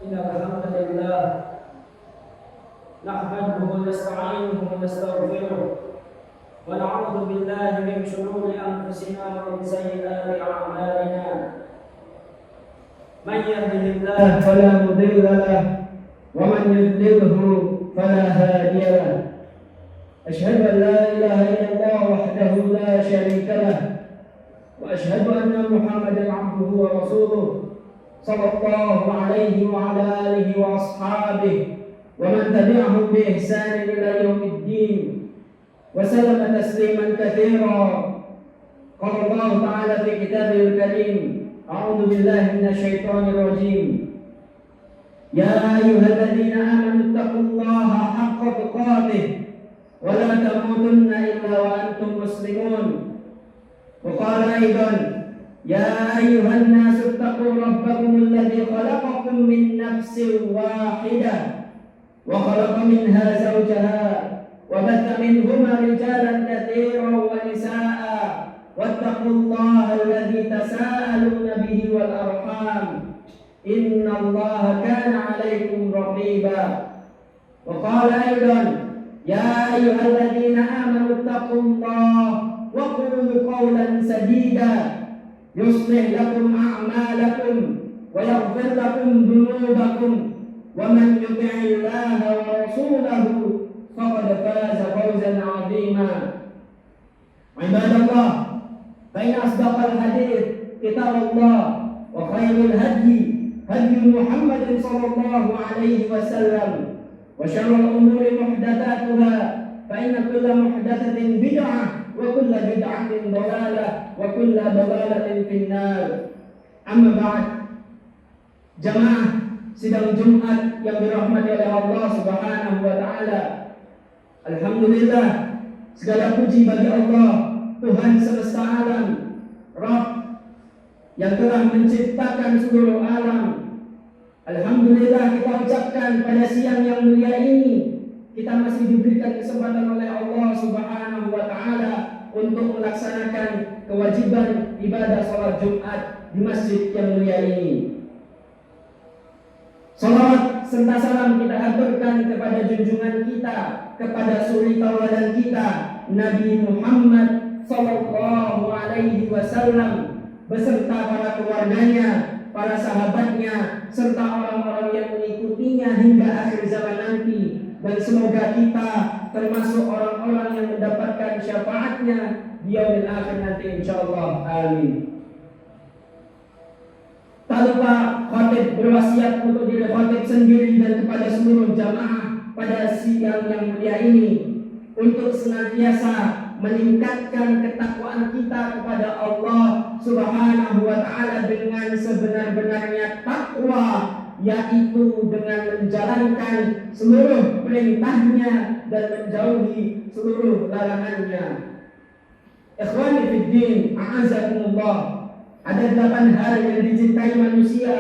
إن الحمد لله نحمده ونستعينه ونستغفره ونعوذ بالله من شرور أنفسنا ومن سيئات أعمالنا. من يهده الله فلا مضل له ومن يضلله فلا هادي له. أشهد أن لا إله إلا الله وحده لا شريك له وأشهد أن محمدا عبده ورسوله صلى الله عليه وعلى آله وأصحابه ومن تبعهم بإحسان إلى يوم الدين وسلم تسليما كثيرا. قال الله تعالى في كتابه الكريم: أعوذ بالله من الشيطان الرجيم. يا أيها الذين آمنوا اتقوا الله حق تقاته ولا تموتن إلا وأنتم مسلمون. وقال أيضا: يا أيها الناس اتقوا ربكم الذي خلقكم من نفس واحدة وخلق منها زوجها وبث منهما رجالا كثيرا ونساء واتقوا الله الذي تساءلون به والأرحام إن الله كان عليكم رقيبا. وقال أيضا: يا أيها الذين آمنوا اتقوا الله وقولوا قولا سديدا يصلح لكم أعمالكم ويغفر لكم ذنوبكم ومن يطع الله ورسوله فقد فاز فوزا عظيما. عباد الله، فإن أصدق الحديث كتاب الله وخير الهدي هدي محمد صلى الله عليه وسلم وشر الأمور محدثاتها فإن كل محدثة بدعة وكل بدعة ضلالة وكل ضلالة في النار. Amma ba'd. Jamaah sidang Jumat yang dirahmati oleh Allah Subhanahu wa taala. Alhamdulillah, segala puji bagi Allah, Tuhan semesta alam, Rabb yang telah menciptakan seluruh alam. Alhamdulillah, kita ucapkan pada siang yang mulia ini kita masih diberikan kesempatan oleh Allah Subhanahu wa taala untuk melaksanakan kewajiban ibadah salat Jumat di masjid yang mulia ini. Salawat serta salam kita aturkan kepada junjungan kita, kepada suri tauladan kita, Nabi Muhammad sallallahu alaihi wasallam beserta para keluarganya, para sahabatnya, serta orang-orang yang mengikutinya hingga akhir zaman nanti. Dan semoga kita termasuk orang-orang yang mendapatkan syafaatnya di yaumil akhir nanti insyaallah. Amin. Tak lupa khatib berwasiat untuk diri khatib sendiri dan kepada seluruh jamaah pada siang yang mulia ini untuk senantiasa meningkatkan ketakwaan kita kepada Allah Subhanahu wa taala dengan sebenar-benarnya takwa, yaitu dengan menjalankan seluruh perintahnya dan menjauhi seluruh larangannya. Ikhwani fid din, a'azakumullah. Ada 8 hal yang dicintai manusia.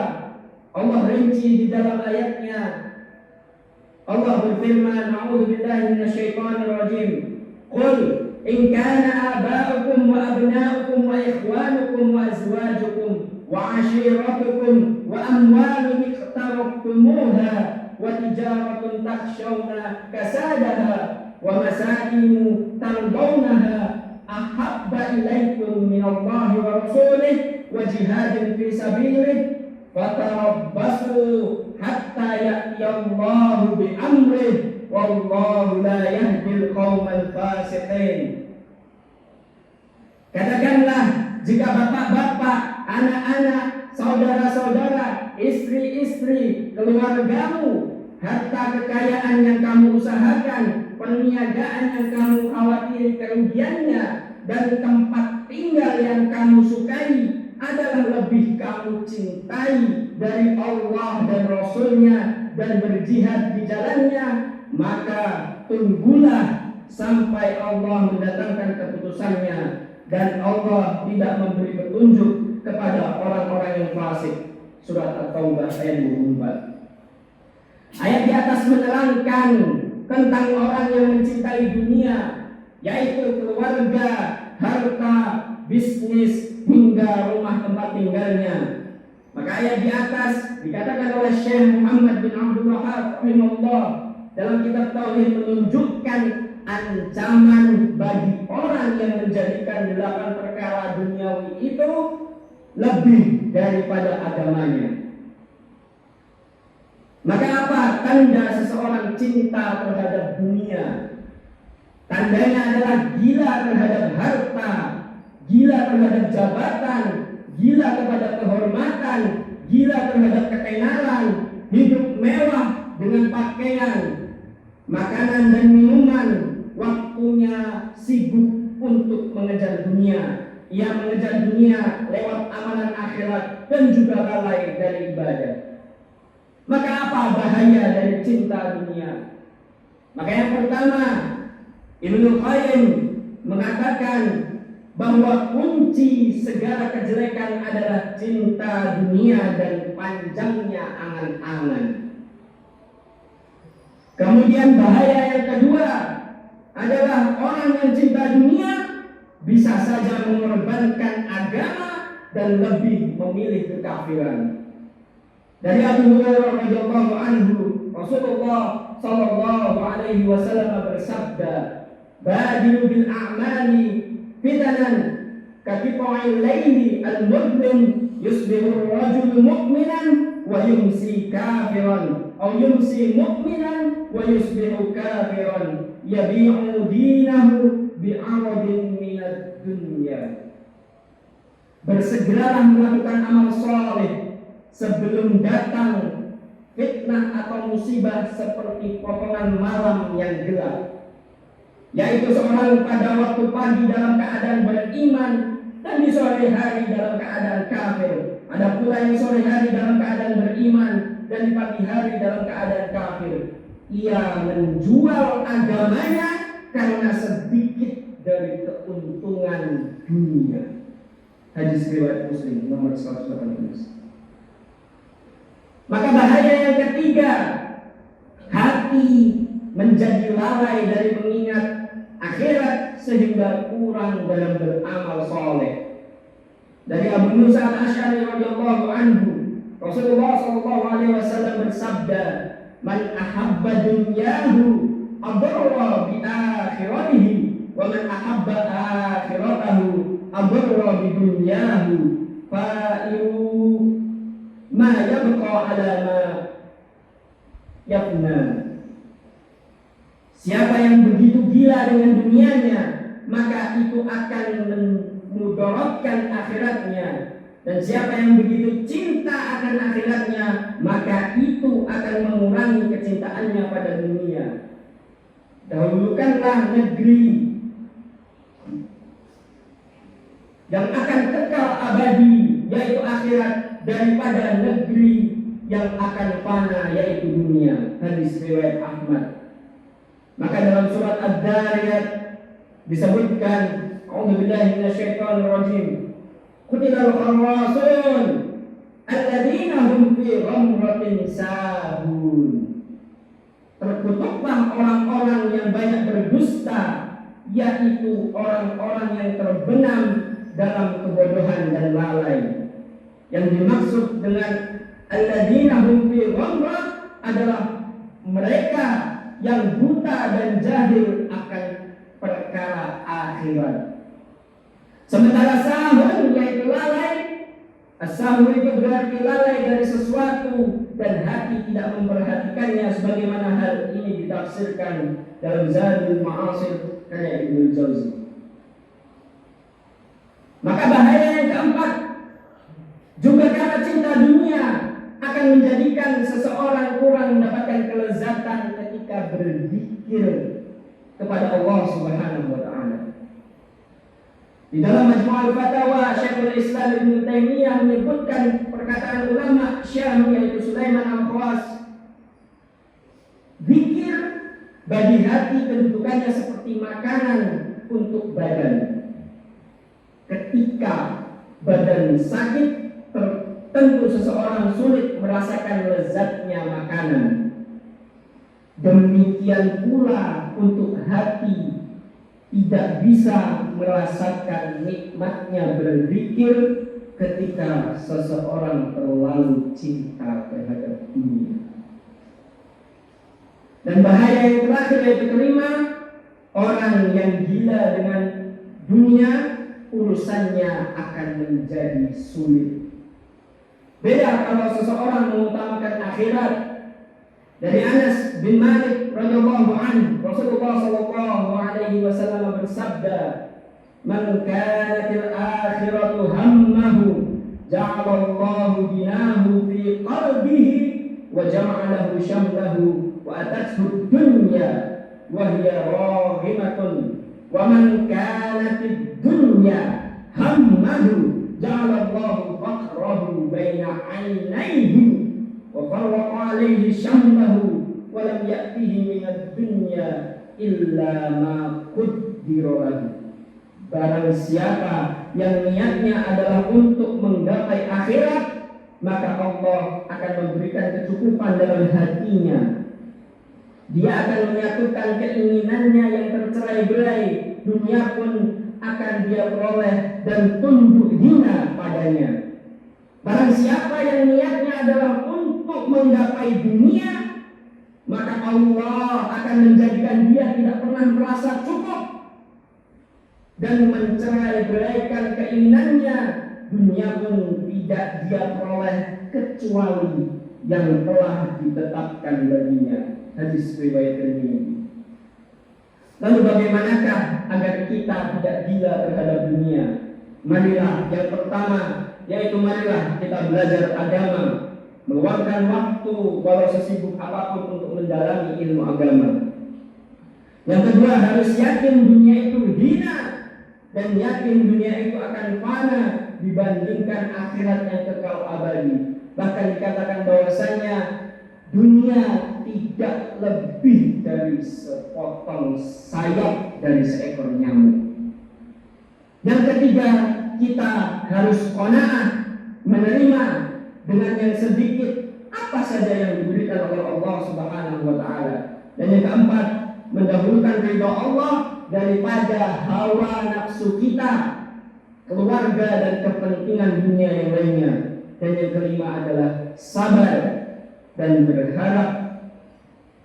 Allah rinci di dalam ayatnya. Allah berfirman, a'udzu billahi minasyaitonir rajim. Qul in kana aba'ukum wa abna'ukum wa ikhwanukum wa azwajukum wa 'ashiratukum wa amwalun iqtaraftumuha wa tijaratun takhshawna kasadaha wa masakinu tardawnaha ahabba ilaykum minallahi wa rasulih wa jihadin fi sabilih fatarabbasu hatta ya'tiyallahu bi amrih wallahu la yahdil qaumal fasiqin. Katakanlah, jika bapak-bapak, anak-anak, saudara-saudara, istri-istri, keluargamu, harta kekayaan yang kamu usahakan, perniagaan yang kamu khawatiri kerugiannya, dan tempat tinggal yang kamu sukai adalah lebih kamu cintai dari Allah dan Rasulnya dan berjihad di jalannya, maka tunggulah sampai Allah mendatangkan keputusannya, dan Allah tidak memberi petunjuk kepada orang-orang yang fasik. Surat At-Taubah ayat 24. Ayat di atas menerangkan tentang orang yang mencintai dunia, yaitu keluarga, harta, bisnis, hingga rumah tempat tinggalnya. Maka ayat di atas dikatakan oleh Syekh Muhammad bin Abdul Wahab rahimahullah dalam kitab Tauhid menunjukkan ancaman bagi orang yang menjadikan 8 perkara duniawi itu lebih daripada agamanya. Maka apa tanda seseorang cinta terhadap dunia? Tandanya adalah gila terhadap harta, gila terhadap jabatan, gila kepada kehormatan, gila terhadap ketenaran, hidup mewah dengan pakaian, makanan dan minuman, waktunya sibuk untuk mengejar dunia. Ia mengejar dunia lewat amalan akhirat dan juga lalai dari ibadah. Maka apa bahaya dari cinta dunia? Maka yang pertama, Ibnu Qayyim mengatakan bahwa kunci segala kejelekan adalah cinta dunia dan panjangnya angan-angan. Kemudian bahaya yang kedua adalah orang yang cinta dunia bisa saja mengorbankan agama dan lebih memilih kekafiran. Dari Abu Hurairah radhiyallahu anhu, Rasulullah sallallahu alaihi wasallam bersabda, "Badiru bil a'mali fitanan kaqita'il laili al-mudlim yusbihu ar-rajulu mu'minan wa yumsi kafiran aw yumsi mu'minan wa yusbihu kafiran yabi'u dinahu bi'aradin minad dunya." Bersegeralah melakukan amal saleh sebelum datang fitnah atau musibah seperti potongan malam yang gelap, yaitu seorang pada waktu pagi dalam keadaan beriman dan di sore hari dalam keadaan kafir. Ada pula yang sore hari dalam keadaan beriman dan di pagi hari dalam keadaan kafir. Ia menjual agamanya karena sedikit dari keuntungan dunia. Hadis riwayat Muslim nomor 118. Maka bahaya yang ketiga, hati menjadi lalai dari mengingat akhirat sehingga kurang dalam beramal soleh. Dari Abu Musa al-Asy'ari radhiyallahu anhu, Rasulullah sallallahu alaihi wasallam bersabda, "Man ahabba dunyahu adarra bi akhiratihi, wa man ahabba akhiratahu adarra bi dunyahu, fa'iru ma yabqa ala ma yafna." Siapa yang begitu gila dengan dunianya, maka itu akan memudaratkan akhiratnya. Dan siapa yang begitu cinta akan akhiratnya, maka itu akan mengurangi kecintaannya pada dunia. Dahulukanlah negeri yang akan kekal abadi, yaitu akhirat, daripada negeri yang akan fana, yaitu dunia. Hadis riwayat Ahmad. Maka dalam surat Ad-Dariyat disebutkan, A'udzubillahi minasyaitonir rajim, Qutilal kharrasun alladzina hum fi ghamratin sahun. Terkutuklah orang-orang yang banyak berdusta, yaitu orang-orang yang terbenam dalam kebodohan dan lalai. Yang dimaksud dengan alladzina hum fi ghamrah adalah mereka yang buta dan jahil akan perkara akhirat. Sementara sahun yaitu lalai, as-sahun itu berarti lalai dari sesuatu dan hati tidak memperhatikannya, sebagaimana hal ini ditafsirkan dalam Zadul Ma'asir karya Ibnu Jauzi. Maka bahaya yang keempat, juga karena cinta dunia akan menjadikan seseorang kurang mendapatkan kelezatan ketika berzikir kepada Allah Subhanahu wa taala. Di dalam Majmu' al-Fatawa, Syekhul Islam Ibnu Taimiyah menyebutkan perkataan ulama Syam yaitu Sulaiman al-Khawas, zikir bagi hati kedudukannya seperti makanan untuk badan. Ketika badan sakit, tentu seseorang sulit merasakan lezatnya makanan. Demikian pula untuk hati tidak bisa merasakan nikmatnya berzikir ketika seseorang terlalu cinta terhadap dunia. Dan bahaya yang terakhir yaitu kelima, orang yang gila dengan dunia, urusannya akan menjadi sulit. Beda kalau seseorang mengutamakan akhirat. Dari Anas bin Malik radhiyallahu anhu, Rasulullah sallallahu alaihi wasallam bersabda, "Man kanatil akhiratu hammahu, ja'alallahu binahu fi qalbihi wa jama'alahu syamlahu wa atathu dunya wa hiya raghimatun, wa man kanatid dunya hammahu, ja'alallahu faqrahu baina 'ainaihi wa farraqa alaihi syamlahu wa lam ya'tihi minad dunya illa ma qaddara lahu." Barang siapa yang niatnya adalah untuk menggapai akhirat, maka Allah akan memberikan kecukupan dalam hatinya. Dia akan menyatukan keinginannya yang tercerai-berai, dunia pun akan dia peroleh dan tunduk hina padanya. Barang siapa yang niatnya adalah untuk menggapai dunia, maka Allah akan menjadikan dia tidak pernah merasa cukup dan mencerai-beraikan keinginannya. Dunia pun tidak dia peroleh kecuali yang telah ditetapkan baginya. Hadis riwayat Tirmidzi. Lalu bagaimanakah agar kita tidak gila terhadap dunia? Marilah yang pertama, yaitu marilah kita belajar agama, meluangkan waktu walau sesibuk apapun untuk mendalami ilmu agama. Yang kedua, harus yakin dunia itu hina dan yakin dunia itu akan fana dibandingkan akhirat yang kekal abadi. Bahkan dikatakan bahwasanya dunia tidak lebih dari sepotong sayap dari seekor nyamuk. Yang ketiga, kita harus qanaah, menerima dengan yang sedikit apa saja yang diberikan oleh Allah Subhanahu wa taala. Dan yang keempat, mendahulukan ridha Allah daripada hawa nafsu kita, keluarga dan kepentingan dunia yang lainnya. Dan yang kelima adalah sabar dan berharap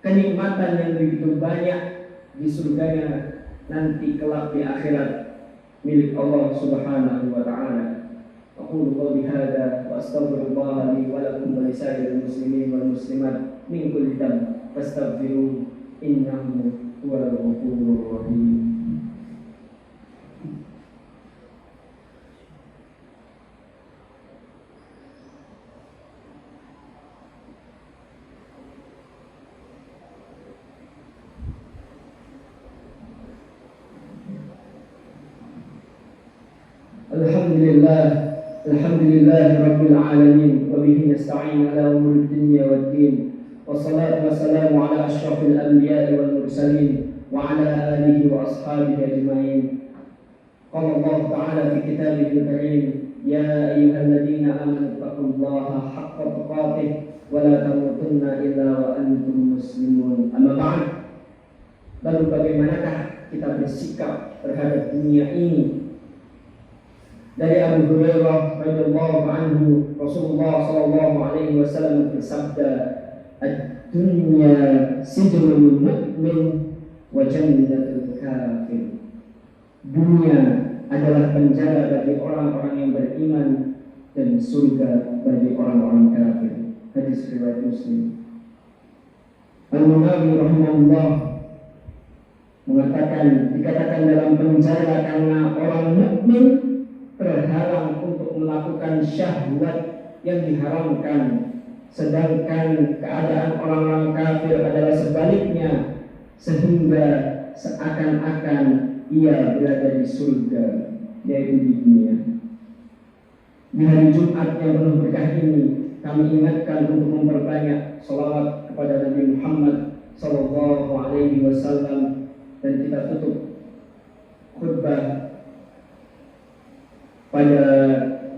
kenikmatan yang begitu banyak di surganya nanti kelak di akhirat milik Allah Subhanahu wa taala. Aqulu qawli hadza wa astaghfirullah li wa lakum wa lisa'iril muslimin wal muslimat min kulli dhanb fastaghfiruhu innahu huwal ghafurur rahim. Alhamdulillah rabbil alamin wa bihi nasta'in ala umuri dunya waddin. Wassalatu wassalamu ala asyrafil anbiya'i wal mursalin wa ala alihi wa ashabihi ajma'in. Qala Allah ta'ala fi kitabihil karim, ya ayyuhalladzina amanu taqullaha haqqa tuqatih wa la tamutunna illa wa antum muslimun. Amma ba'd. Lalu bagaimanakah kita bersikap terhadap dunia ini? Dari Abu Hurairah radhiyallahu anhu, Rasulullah sallallahu alaihi wasallam bersabda, "Ad-dunya sijnul mu'min wa jannatul kafir." Dunia adalah penjara bagi orang-orang yang beriman dan surga bagi orang-orang kafir. Hadis riwayat Muslim. Al-Munawi rahimahullah mengatakan, dikatakan dalam penjara karena orang mukmin terhalang untuk melakukan syahwat yang diharamkan, sedangkan keadaan orang-orang kafir adalah sebaliknya, sehingga seakan-akan ia berada di surga, yaitu di dunia. Di hari Jumat yang penuh berkah ini, kami ingatkan untuk memperbanyak salawat kepada Nabi Muhammad sallallahu alaihi wasallam, dan kita tutup khutbah pada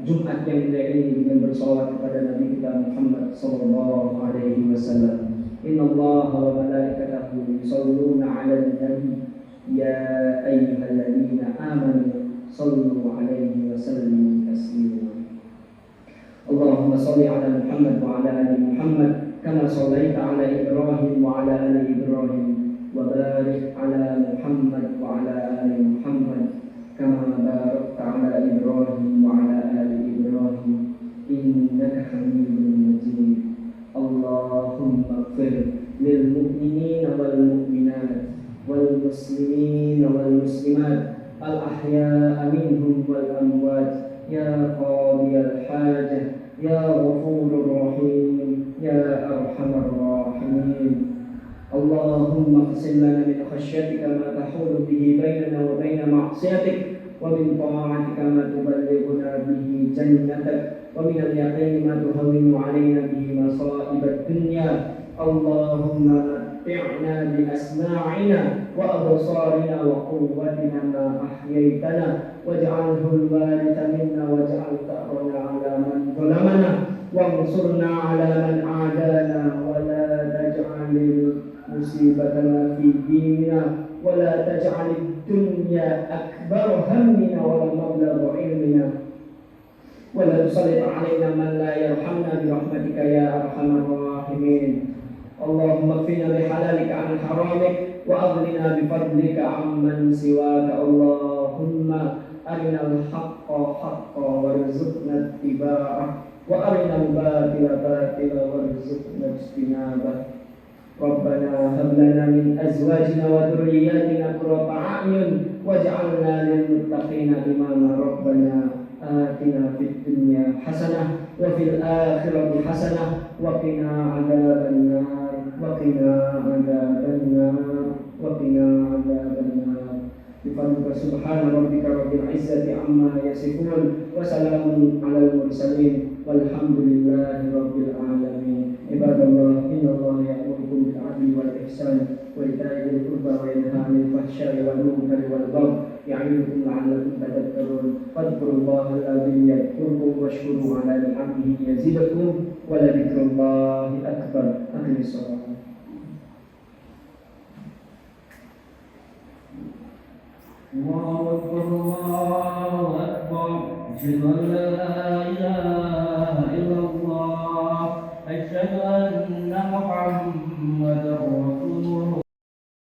Jumat yang mulia ini dengan bersalawat kepada Nabi kita Muhammad sallallahu alaihi wasallam. Innallaha wa malaikatahu yusholluna 'alan nabi ya ayyuhalladzina amanu shallu 'alaihi wa sallimu taslima. صل على محمد وعلى آل محمد كما صليت على إبراهيم وعلى آل إبراهيم وبارك على محمد وعلى آل محمد كما باركت على إبراهيم وعلى آل إبراهيم إنك حميد مجيد. اللهم اغفر للمؤمنين والمؤمنات والمسلمين والمسلمات الأحياء منهم والأموات يا قاضي الحاجة يا غفور رحيم يا أرحم الراحمين. اللهم اقسم لنا من خشيتك ما تحول به بيننا وبين معصيتك ومن طاعتك ما تبلغنا به جنتك ومن اليقين ما تهون علينا به مصائب الدنيا. اللهم متعنا بأسماعنا وأبصارنا وقوتنا ما أحييتنا واجعله الوارث منا واجعل ثأرنا على من ظلمنا وانصرنا على من عادانا ولا تجعل مصيبتنا في ديننا ولا تجعل الدنيا أكبر همنا ولا مبلغ علمنا ولا تسلط علينا من لا يرحمنا برحمتك يا أرحم الراحمين. اللهم اكفنا بحلالك عن حرامك وأغننا بفضلك عمن سواك. اللهم أرنا الحق حقا وارزقنا اتباعه وأرنا الباطل باطلا وارزقنا اجتنابه. ربنا هب لنا من أزواجنا وذرياتنا قرة أعين واجعلنا للمتقين إماما. ربنا آتنا في الدنيا حسنة وفي الآخرة حسنة وقنا عذاب النار وقنا عذاب النار وقنا عذاب النار. بفضلك سبحان ربك رب العزة عما يصفون وسلام على المرسلين والحمد لله رب العالمين. عباد الله إن الله يأمركم بالعدل والإحسان وإيتاء ذي القربى وينهى عن الفحشاء والمنكر والبغي يعظكم لعلكم تذكرون. فاذكروا الله العظيم يذكركم واشكروه على نعمه يزدكم ولذكر الله أكبر. أقم الصلاة. الله أكبر الله أكبر أشهد أن لا إله إلا الله أشهد أن محمدا